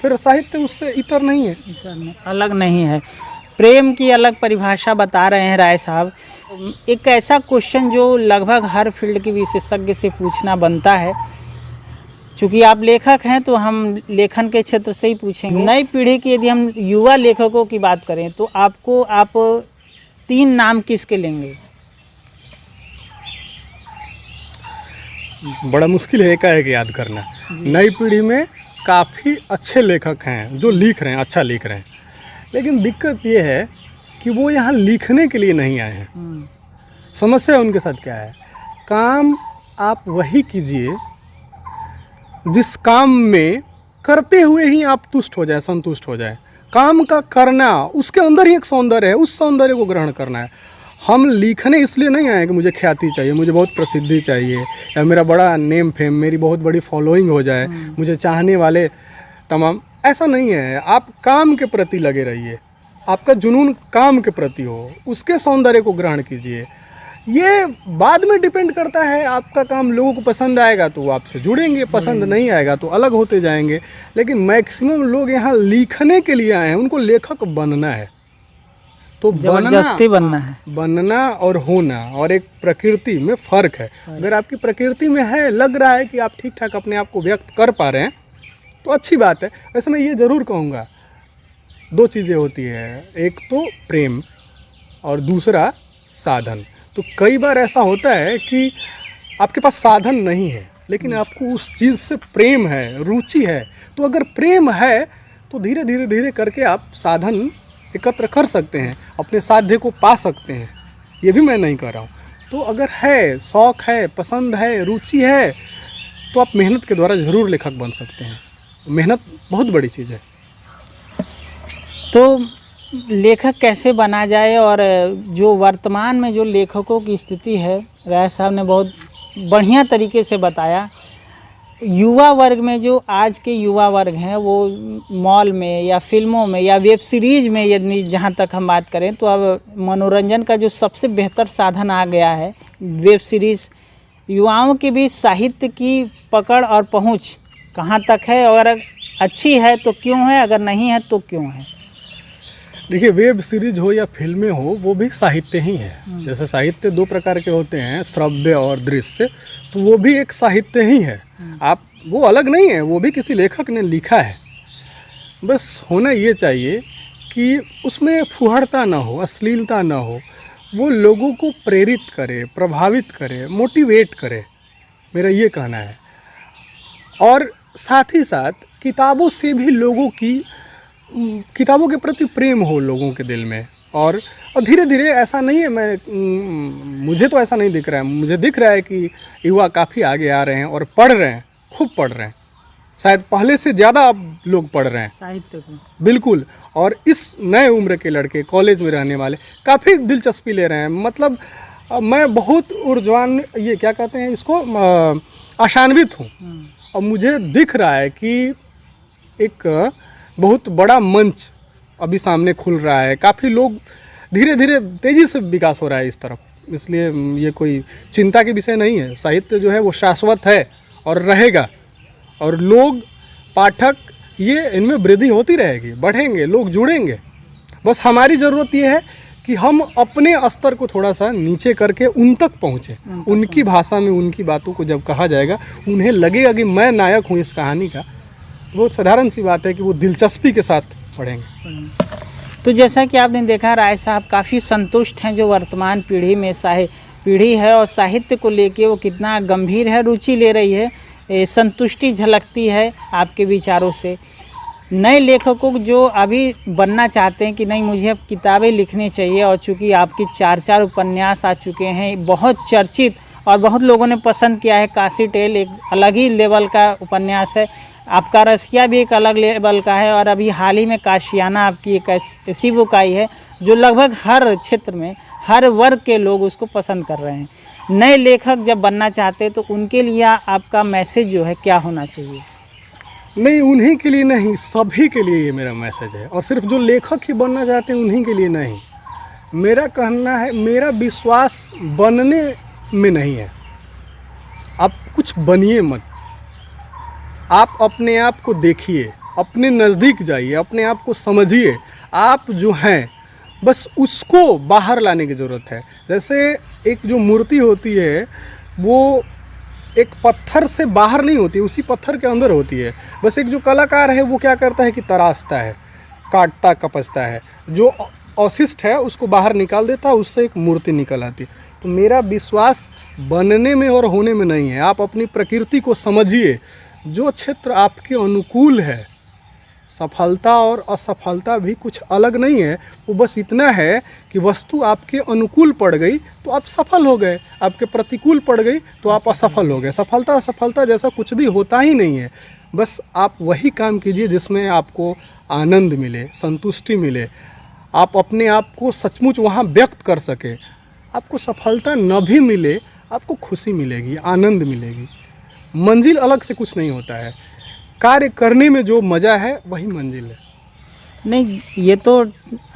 फिर साहित्य उससे इतर नहीं है, अलग नहीं है। प्रेम की अलग परिभाषा बता रहे हैं राय साहब। एक ऐसा क्वेश्चन जो लगभग हर फील्ड के विशेषज्ञ से पूछना बनता है, चूँकि आप लेखक हैं तो हम लेखन के क्षेत्र से ही पूछेंगे। नई पीढ़ी की यदि हम युवा लेखकों की बात करें तो आप 3 नाम किसके लेंगे? बड़ा मुश्किल है एकाएक याद करना। नई पीढ़ी में काफ़ी अच्छे लेखक हैं जो लिख रहे हैं, अच्छा लिख रहे हैं, लेकिन दिक्कत ये है कि वो यहाँ लिखने के लिए नहीं आए हैं। समस्या उनके साथ क्या है, काम आप वही कीजिए जिस काम में करते हुए ही आप तुष्ट हो जाए, संतुष्ट हो जाए। काम का करना, उसके अंदर ही एक सौंदर्य है, उस सौंदर्य को ग्रहण करना है। हम लिखने इसलिए नहीं आए कि मुझे ख्याति चाहिए, मुझे बहुत प्रसिद्धि चाहिए, या मेरा बड़ा नेम फेम, मेरी बहुत बड़ी फॉलोइंग हो जाए, मुझे चाहने वाले तमाम, ऐसा नहीं है। आप काम के प्रति लगे रहिए, आपका जुनून काम के प्रति हो, उसके सौंदर्य को ग्रहण कीजिए। ये बाद में डिपेंड करता है, आपका काम लोगों को पसंद आएगा तो वो आपसे जुड़ेंगे, पसंद नहीं आएगा तो अलग होते जाएंगे। लेकिन मैक्सिमम लोग यहाँ लिखने के लिए आए हैं, उनको लेखक बनना है। तो जबरदस्ती बनना और होना और एक प्रकृति में फ़र्क है। अगर आपकी प्रकृति में है, लग रहा है कि आप ठीक ठाक अपने आप को व्यक्त कर पा रहे हैं तो अच्छी बात है। वैसे मैं ये ज़रूर कहूँगा, 2 चीज़ें होती है, एक तो प्रेम और दूसरा साधन। तो कई बार ऐसा होता है कि आपके पास साधन नहीं है लेकिन आपको उस चीज़ से प्रेम है, रुचि है। तो अगर प्रेम है तो धीरे धीरे करके आप साधन एकत्र कर सकते हैं, अपने साध्य को पा सकते हैं। ये भी मैं नहीं कर रहा हूँ। तो अगर है, शौक़ है, पसंद है, रुचि है, तो आप मेहनत के द्वारा ज़रूर लेखक बन सकते हैं। मेहनत बहुत बड़ी चीज़ है। तो लेखक कैसे बना जाए, और जो वर्तमान में जो लेखकों की स्थिति है, राय साहब ने बहुत बढ़िया तरीके से बताया। युवा वर्ग में जो आज के युवा वर्ग हैं वो मॉल में या फिल्मों में या वेब सीरीज़ में, यदि जहाँ तक हम बात करें तो अब मनोरंजन का जो सबसे बेहतर साधन आ गया है वेब सीरीज़। युवाओं के बीच साहित्य की पकड़ और पहुँच कहाँ तक है, और अगर अच्छी है तो क्यों है, अगर नहीं है तो क्यों है? देखिए, वेब सीरीज हो या फिल्में हो, वो भी साहित्य ही है। जैसे साहित्य 2 प्रकार के होते हैं, श्रव्य और दृश्य, तो वो भी एक साहित्य ही है। आप, वो अलग नहीं है, वो भी किसी लेखक ने लिखा है। बस होना ये चाहिए कि उसमें फुहड़ता ना हो, अश्लीलता ना हो, वो लोगों को प्रेरित करे, प्रभावित करे, मोटिवेट करे, मेरा ये कहना है। और साथ ही साथ किताबों से भी लोगों की, किताबों के प्रति प्रेम हो लोगों के दिल में। और धीरे धीरे, ऐसा नहीं है, मुझे तो ऐसा नहीं दिख रहा है, मुझे दिख रहा है कि युवा काफ़ी आगे आ रहे हैं और पढ़ रहे हैं, खूब पढ़ रहे हैं। शायद पहले से ज़्यादा अब लोग पढ़ रहे हैं साहित्य को, बिल्कुल। और इस नए उम्र के लड़के, कॉलेज में रहने वाले, काफ़ी दिलचस्पी ले रहे हैं। मतलब मैं बहुत ऊर्जवान, ये क्या कहते हैं इसको, आशान्वित हूँ। और मुझे दिख रहा है कि एक बहुत बड़ा मंच अभी सामने खुल रहा है। काफ़ी लोग, धीरे धीरे तेज़ी से विकास हो रहा है इस तरफ। इसलिए ये कोई चिंता के विषय नहीं है। साहित्य जो है वो शाश्वत है और रहेगा, और लोग, पाठक, ये इनमें वृद्धि होती रहेगी, बढ़ेंगे, लोग जुड़ेंगे। बस हमारी ज़रूरत ये है कि हम अपने स्तर को थोड़ा सा नीचे करके उन तक पहुँचें। उनकी भाषा में उनकी बातों को जब कहा जाएगा, उन्हें लगेगा कि मैं नायक हूँ इस कहानी का। बहुत साधारण सी बात है कि वो दिलचस्पी के साथ पढ़ेंगे। तो जैसा कि आपने देखा, राय साहब काफ़ी संतुष्ट हैं जो वर्तमान पीढ़ी में पीढ़ी है और साहित्य को लेके वो कितना गंभीर है, रुचि ले रही है। संतुष्टि झलकती है आपके विचारों से। नए लेखकों जो अभी बनना चाहते हैं कि नहीं, मुझे अब किताबें लिखनी चाहिए, और चूँकि आपकी 4 उपन्यास आ चुके हैं, बहुत चर्चित और बहुत लोगों ने पसंद किया है। काशी टेल एक अलग ही लेवल का उपन्यास है, आपका रसिया भी एक अलग लेवल का है, और अभी हाल ही में काशियाना आपकी एक ऐसी बुक आई है जो लगभग हर क्षेत्र में, हर वर्ग के लोग उसको पसंद कर रहे हैं। नए लेखक जब बनना चाहते हैं तो उनके लिए आपका मैसेज जो है क्या होना चाहिए? नहीं, उन्हीं के लिए नहीं, सभी के लिए ये मेरा मैसेज है। और सिर्फ जो लेखक ही बनना चाहते हैं उन्हीं के लिए नहीं। मेरा कहना है, मेरा विश्वास बनने में नहीं है। आप कुछ बनिए मत, आप अपने आप को देखिए, अपने नज़दीक जाइए, अपने आप को समझिए। आप जो हैं बस उसको बाहर लाने की ज़रूरत है। जैसे एक जो मूर्ति होती है वो एक पत्थर से बाहर नहीं होती, उसी पत्थर के अंदर होती है। बस एक जो कलाकार है वो क्या करता है कि तराशता है, काटता कपचता है, जो अवशिष्ट है उसको बाहर निकाल देता है, उससे एक मूर्ति निकल आती है। तो मेरा विश्वास बनने में और होने में नहीं है। आप अपनी प्रकृति को समझिए, जो क्षेत्र आपके अनुकूल है, सफलता और असफलता भी कुछ अलग नहीं है। वो बस इतना है कि वस्तु आपके अनुकूल पड़ गई तो आप सफल हो गए, आपके प्रतिकूल पड़ गई तो आप असफल हो गए। सफलता असफलता जैसा कुछ भी होता ही नहीं है। बस आप वही काम कीजिए जिसमें आपको आनंद मिले, संतुष्टि मिले, आप अपने आप को सचमुच वहाँ व्यक्त कर सके। आपको सफलता न भी मिले, आपको खुशी मिलेगी, आनंद मिलेगी। मंजिल अलग से कुछ नहीं होता है, कार्य करने में जो मज़ा है वही मंजिल है। नहीं, ये तो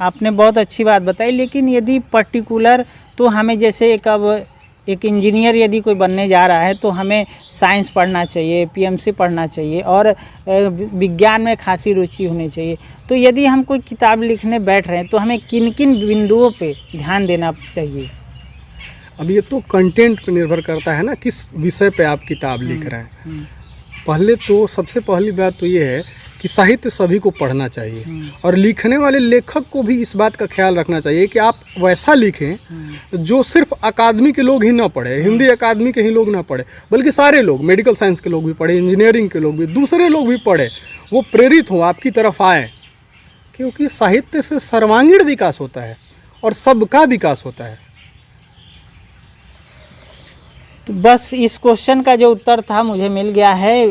आपने बहुत अच्छी बात बताई, लेकिन यदि पर्टिकुलर तो हमें जैसे एक इंजीनियर यदि कोई बनने जा रहा है तो हमें साइंस पढ़ना चाहिए, पीएमसी पढ़ना चाहिए और विज्ञान में खासी रुचि होनी चाहिए। तो यदि हम कोई किताब लिखने बैठ रहे हैं तो हमें किन किन बिंदुओं पे ध्यान देना चाहिए? अब ये तो कंटेंट पर निर्भर करता है ना, किस विषय पे आप किताब लिख रहे हैं। पहले तो सबसे पहली बात तो ये है कि साहित्य सभी को पढ़ना चाहिए और लिखने वाले लेखक को भी इस बात का ख्याल रखना चाहिए कि आप वैसा लिखें जो सिर्फ अकादमी के लोग ही ना पढ़े, हिंदी अकादमी के ही लोग ना पढ़े, बल्कि सारे लोग, मेडिकल साइंस के लोग भी पढ़े, इंजीनियरिंग के लोग भी, दूसरे लोग भी पढ़े, वो प्रेरित हों, आपकी तरफ आएँ। क्योंकि साहित्य से सर्वांगीण विकास होता है और सबका विकास होता है। तो बस इस क्वेश्चन का जो उत्तर था मुझे मिल गया है।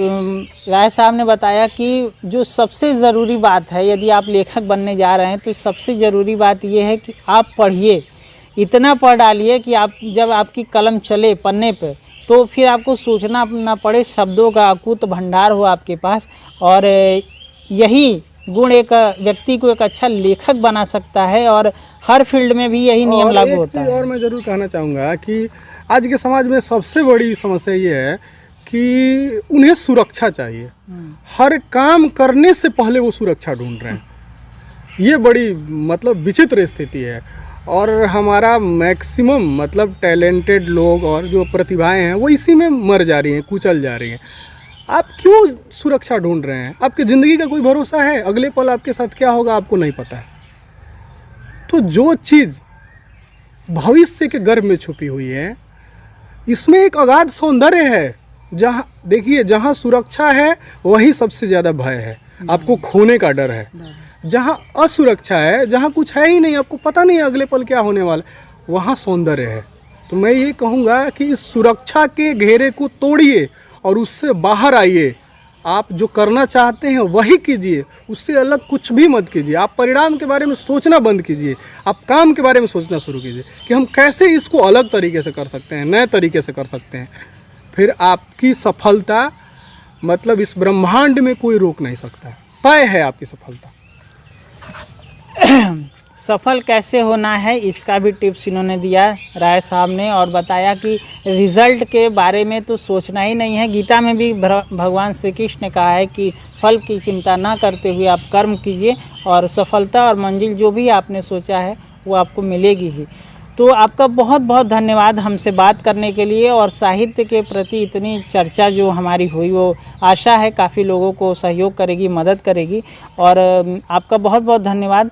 राय साहब ने बताया कि जो सबसे ज़रूरी बात है, यदि आप लेखक बनने जा रहे हैं तो सबसे ज़रूरी बात ये है कि आप पढ़िए, इतना पढ़ डालिए कि आप जब आपकी कलम चले पन्ने पे तो फिर आपको सोचना ना पड़े, शब्दों का अकूत भंडार हो आपके पास। और यही गुण एक व्यक्ति को एक अच्छा लेखक बना सकता है और हर फील्ड में भी यही नियम लागू होता है। और मैं ज़रूर कहना चाहूँगा कि आज के समाज में सबसे बड़ी समस्या ये है कि उन्हें सुरक्षा चाहिए। हर काम करने से पहले वो सुरक्षा ढूंढ रहे हैं। ये बड़ी मतलब विचित्र स्थिति है और हमारा मैक्सिमम मतलब टैलेंटेड लोग और जो प्रतिभाएं हैं वो इसी में मर जा रही हैं, कुचल जा रही हैं। आप क्यों सुरक्षा ढूंढ रहे हैं? आपकी ज़िंदगी का कोई भरोसा है? अगले पल आपके साथ क्या होगा आपको नहीं पता है। तो जो चीज़ भविष्य के गर्भ में छुपी हुई है, इसमें एक अगाध सौंदर्य है। जहाँ देखिए, जहाँ सुरक्षा है वही सबसे ज़्यादा भय है, आपको खोने का डर है। जहाँ असुरक्षा है, जहाँ कुछ है ही नहीं, आपको पता नहीं है अगले पल क्या होने वाला, वहाँ सौंदर्य है। तो मैं ये कहूँगा कि इस सुरक्षा के घेरे को तोड़िए और उससे बाहर आइए। आप जो करना चाहते हैं वही कीजिए, उससे अलग कुछ भी मत कीजिए। आप परिणाम के बारे में सोचना बंद कीजिए, आप काम के बारे में सोचना शुरू कीजिए कि हम कैसे इसको अलग तरीके से कर सकते हैं, नए तरीके से कर सकते हैं। फिर आपकी सफलता मतलब इस ब्रह्मांड में कोई रोक नहीं सकता, तय है आपकी सफलता। सफल कैसे होना है इसका भी टिप्स इन्होंने दिया राय साहब ने, और बताया कि रिज़ल्ट के बारे में तो सोचना ही नहीं है। गीता में भी भगवान श्री कृष्ण ने कहा है कि फल की चिंता ना करते हुए आप कर्म कीजिए और सफलता और मंजिल जो भी आपने सोचा है वो आपको मिलेगी ही। तो आपका बहुत बहुत धन्यवाद हमसे बात करने के लिए, और साहित्य के प्रति इतनी चर्चा जो हमारी हुई वो आशा है काफ़ी लोगों को सहयोग करेगी, मदद करेगी। और आपका बहुत बहुत धन्यवाद।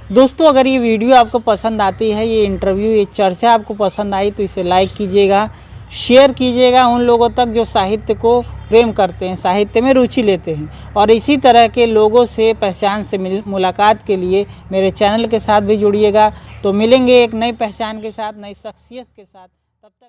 दोस्तों, अगर ये वीडियो आपको पसंद आती है, ये इंटरव्यू, ये चर्चा आपको पसंद आई तो इसे लाइक कीजिएगा, शेयर कीजिएगा उन लोगों तक जो साहित्य को प्रेम करते हैं, साहित्य में रुचि लेते हैं। और इसी तरह के लोगों से, पहचान से मुलाकात के लिए मेरे चैनल के साथ भी जुड़िएगा। तो मिलेंगे एक नई पहचान के साथ, नई शख्सियत के साथ। तब तक